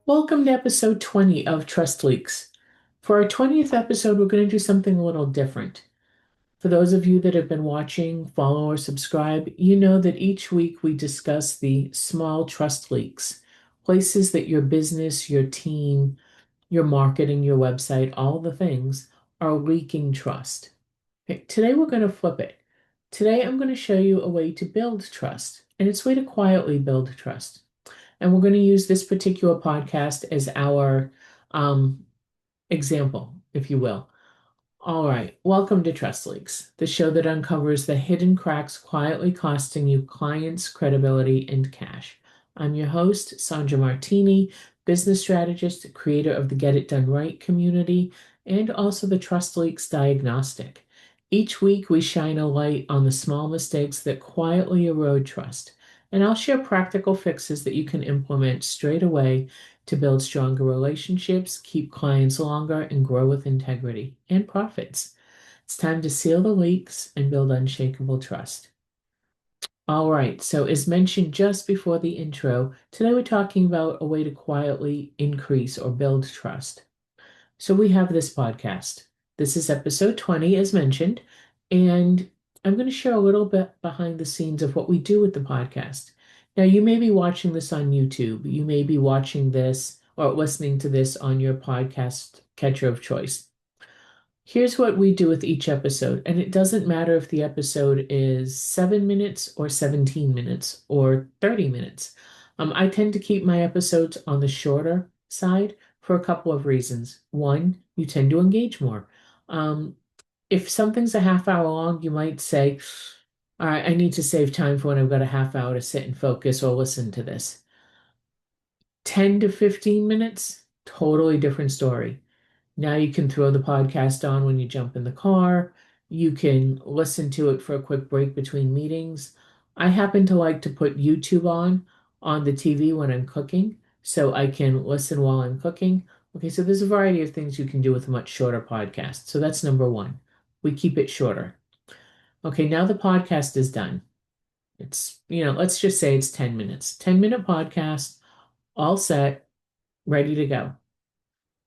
Welcome to episode 20 of Trust Leaks. For our 20th episode, we're going to do something a little different. For those of you that have been watching, follow, or subscribe, you know that each week we discuss the small trust leaks, places that your business, your team, your marketing, your website, all the things are leaking trust. Okay, today we're going to flip it. Today I'm going to show you a way to build trust, and it's a way to quietly build trust. And we're going to use this particular podcast as our um, example, if you will. All right, welcome to Trust Leaks, the show that uncovers the hidden cracks quietly costing you clients, credibility, and cash. I'm your host, Sandra Martini, business strategist, creator of the Get It Done Right community, and also the Trust Leaks Diagnostic. Each week, we shine a light on the small mistakes that quietly erode trust, and I'll share practical fixes that you can implement straight away to build stronger relationships, keep clients longer, and grow with integrity and profits. It's time to seal the leaks and build unshakable trust. All right, so as mentioned just before the intro, today we're talking about a way to quietly increase or build trust. So we have this podcast. This is episode 20, as mentioned, and I'm going to share a little bit behind the scenes of what we do with the podcast. Now, you may be watching this on YouTube. You may be watching this or listening to this on your podcast catcher of choice. Here's what we do with each episode, and it doesn't matter if the episode is 7 minutes or 17 minutes or 30 minutes. I tend to keep my episodes on the shorter side for a couple of reasons. One, you tend to engage more. Um, if something's a half hour long, you might say, all right, I need to save time for when I've got a half hour to sit and focus or listen to this. 10 to 15 minutes, totally different story. Now you can throw the podcast on when you jump in the car. You can listen to it for a quick break between meetings. I happen to like to put YouTube on the TV when I'm cooking, so I can listen while I'm cooking. Okay, so there's a variety of things you can do with a much shorter podcast. So that's number one. We keep it shorter. Okay, now the podcast is done. Let's just say it's 10 minutes. 10-minute podcast, all set, ready to go.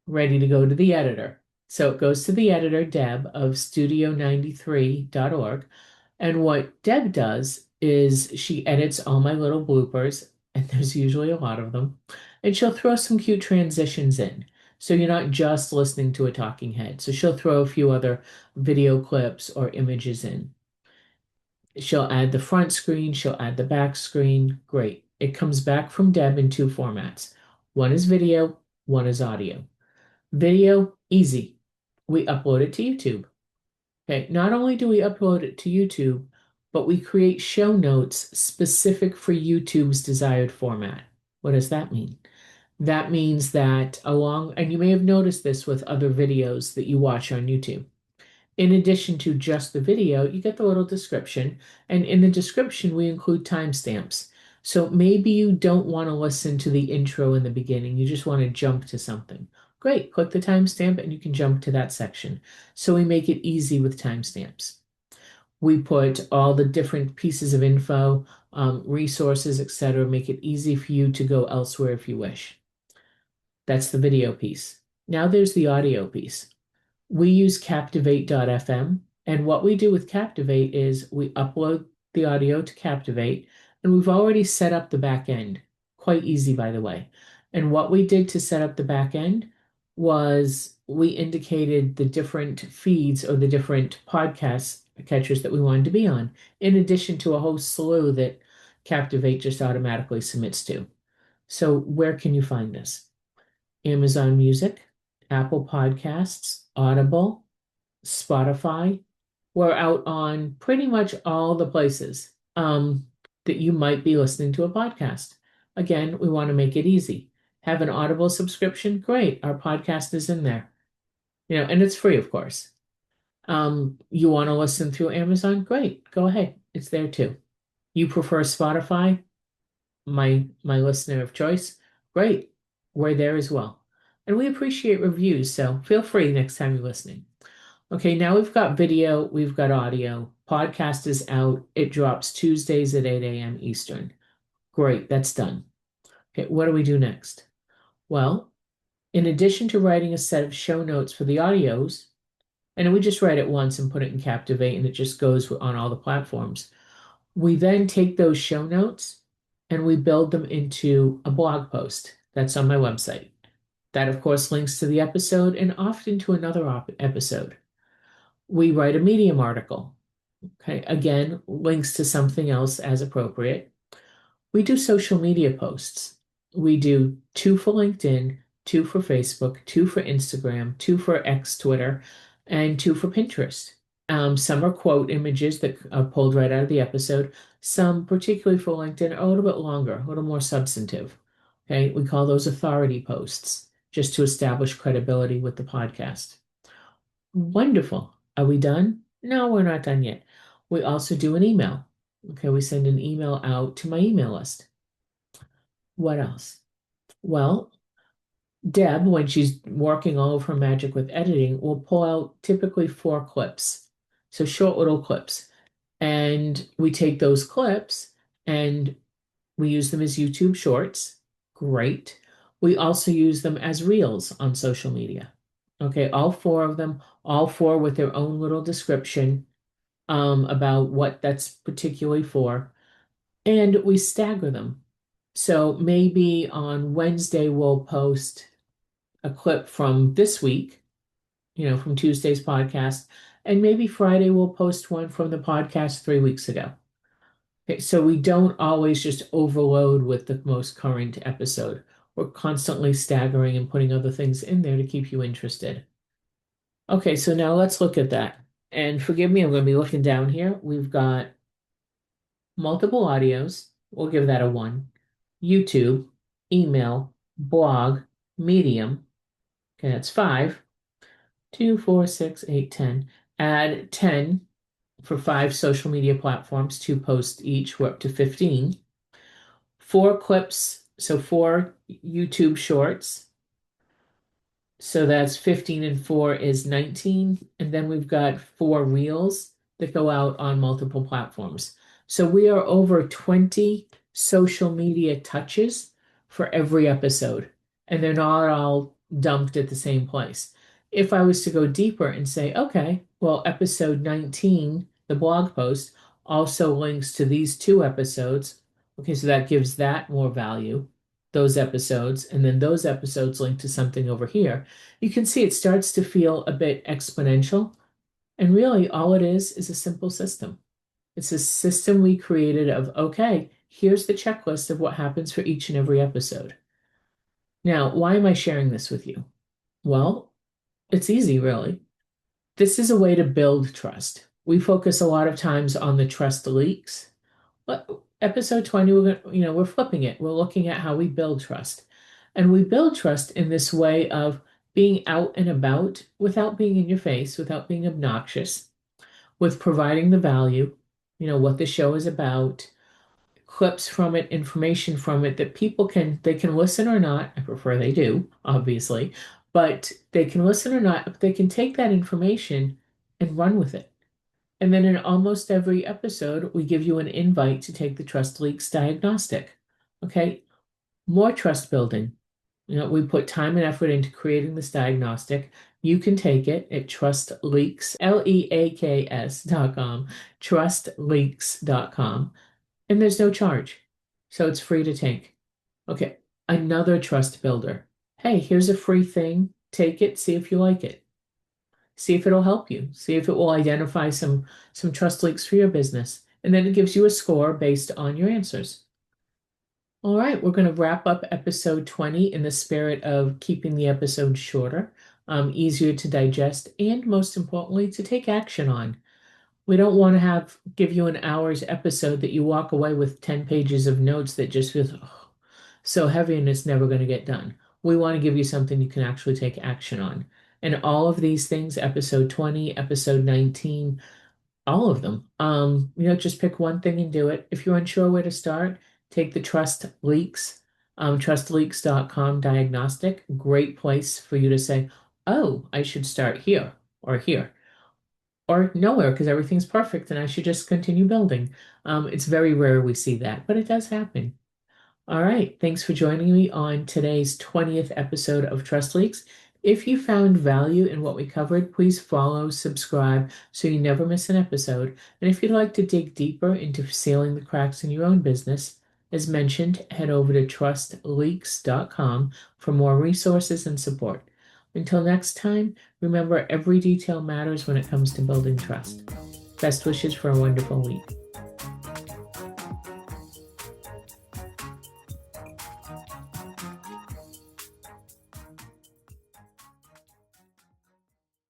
Ready to go to the editor. So it goes to the editor, Deb, of studio93.org. And what Deb does is she edits all my little bloopers, and there's usually a lot of them, and she'll throw some cute transitions in. So you're not just listening to a talking head. So she'll throw a few other video clips or images in. She'll add the front screen, she'll add the back screen. Great. It comes back from Deb in two formats. One is video, one is audio. Video, easy. We upload it to YouTube. Okay, not only do we upload it to YouTube, but we create show notes specific for YouTube's desired format. What does that mean? That means that and you may have noticed this with other videos that you watch on YouTube. In addition to just the video, you get the little description, and in the description, we include timestamps. So maybe you don't want to listen to the intro in the beginning, you just want to jump to something. Great, click the timestamp and you can jump to that section. So we make it easy with timestamps. We put all the different pieces of info, resources, etc., make it easy for you to go elsewhere if you wish. That's the video piece. Now there's the audio piece. We use Captivate.fm, and what we do with Captivate is we upload the audio to Captivate, and we've already set up the back end. Quite easy, by the way. And what we did to set up the back end was we indicated the different feeds or the different podcast catchers that we wanted to be on, in addition to a whole slew that Captivate just automatically submits to. So where can you find this? Amazon Music, Apple Podcasts, Audible, Spotify. We're out on pretty much all the places that you might be listening to a podcast. Again, we want to make it easy. Have an Audible subscription? Great. Our podcast is in there. And it's free, of course. You want to listen through Amazon? Great. Go ahead. It's there too. You prefer Spotify? My listener of choice? Great. We're there as well. And we appreciate reviews, so feel free next time you're listening. Okay, now we've got video, we've got audio. Podcast is out. It drops Tuesdays at 8 a.m. Eastern. Great, that's done. Okay, what do we do next? Well, in addition to writing a set of show notes for the audios, and we just write it once and put it in Captivate and it just goes on all the platforms. We then take those show notes and we build them into a blog post that's on my website. That, of course, links to the episode and often to another episode. We write a Medium article. Okay, again, links to something else as appropriate. We do social media posts. We do two for LinkedIn, two for Facebook, two for Instagram, two for X Twitter, and two for Pinterest. Some are quote images that are pulled right out of the episode. Some, particularly for LinkedIn, are a little bit longer, a little more substantive. Okay, we call those authority posts just to establish credibility with the podcast. Wonderful. Are we done? No, we're not done yet. We also do an email. Okay, we send an email out to my email list. What else? Well, Deb, when she's working all of her magic with editing, will pull out typically 4 clips. So short little clips. And we take those clips and we use them as YouTube shorts. Great. We also use them as reels on social media. Okay, all 4 of them, all 4 with their own little description about what that's particularly for. And we stagger them. So maybe on Wednesday, we'll post a clip from this week, from Tuesday's podcast. And maybe Friday, we'll post one from the podcast 3 weeks ago. Okay, so we don't always just overload with the most current episode. We're constantly staggering and putting other things in there to keep you interested. Okay, so now let's look at that. And forgive me, I'm going to be looking down here. We've got multiple audios. We'll give that a 1. YouTube, email, blog, Medium. Okay, that's 5. 2, 4, 6, 8, 10. Add 10 for 5 social media platforms, 2 posts each. We're up to 15. 4 clips, so 4 YouTube shorts. So that's 15 and 4 is 19. And then we've got 4 reels that go out on multiple platforms. So we are over 20 social media touches for every episode, and they're not all dumped at the same place. If I was to go deeper and say, okay, well, episode 19, the blog post, also links to these 2 episodes. Okay, so that gives that more value, those episodes, and then those episodes link to something over here. You can see it starts to feel a bit exponential. And really, all it is a simple system. It's a system we created of, okay, here's the checklist of what happens for each and every episode. Now, why am I sharing this with you? Well, it's easy, really. This is a way to build trust. We focus a lot of times on the trust leaks. But episode 20, we're flipping it. We're looking at how we build trust. And we build trust in this way of being out and about without being in your face, without being obnoxious, with providing the value, what the show is about, clips from it, information from it that they can listen or not. I prefer they do, obviously, but they can listen or not, but they can take that information and run with it. And then in almost every episode, we give you an invite to take the Trust Leaks Diagnostic. Okay, more trust building. We put time and effort into creating this diagnostic. You can take it at trustleaks, leaks.com, trustleaks.com, and there's no charge. So it's free to take. Okay, another trust builder. Hey, here's a free thing. Take it, see if you like it. See if it'll help you. See if it will identify some trust leaks for your business. And then it gives you a score based on your answers. All right, we're going to wrap up episode 20 in the spirit of keeping the episode shorter, easier to digest, and most importantly, to take action on. We don't want to give you an hour's episode that you walk away with 10 pages of notes that just feels so heavy and it's never going to get done. We want to give you something you can actually take action on. And all of these things, episode 20, episode 19, all of them. Just pick one thing and do it. If you're unsure where to start, take the Trust Leaks, trustleaks.com diagnostic. Great place for you to say, oh, I should start here or here or nowhere because everything's perfect and I should just continue building. It's very rare we see that, but it does happen. All right. Thanks for joining me on today's 20th episode of Trust Leaks. If you found value in what we covered, please follow, subscribe so you never miss an episode. And if you'd like to dig deeper into sealing the cracks in your own business, as mentioned, head over to trustleaks.com for more resources and support. Until next time, remember every detail matters when it comes to building trust. Best wishes for a wonderful week.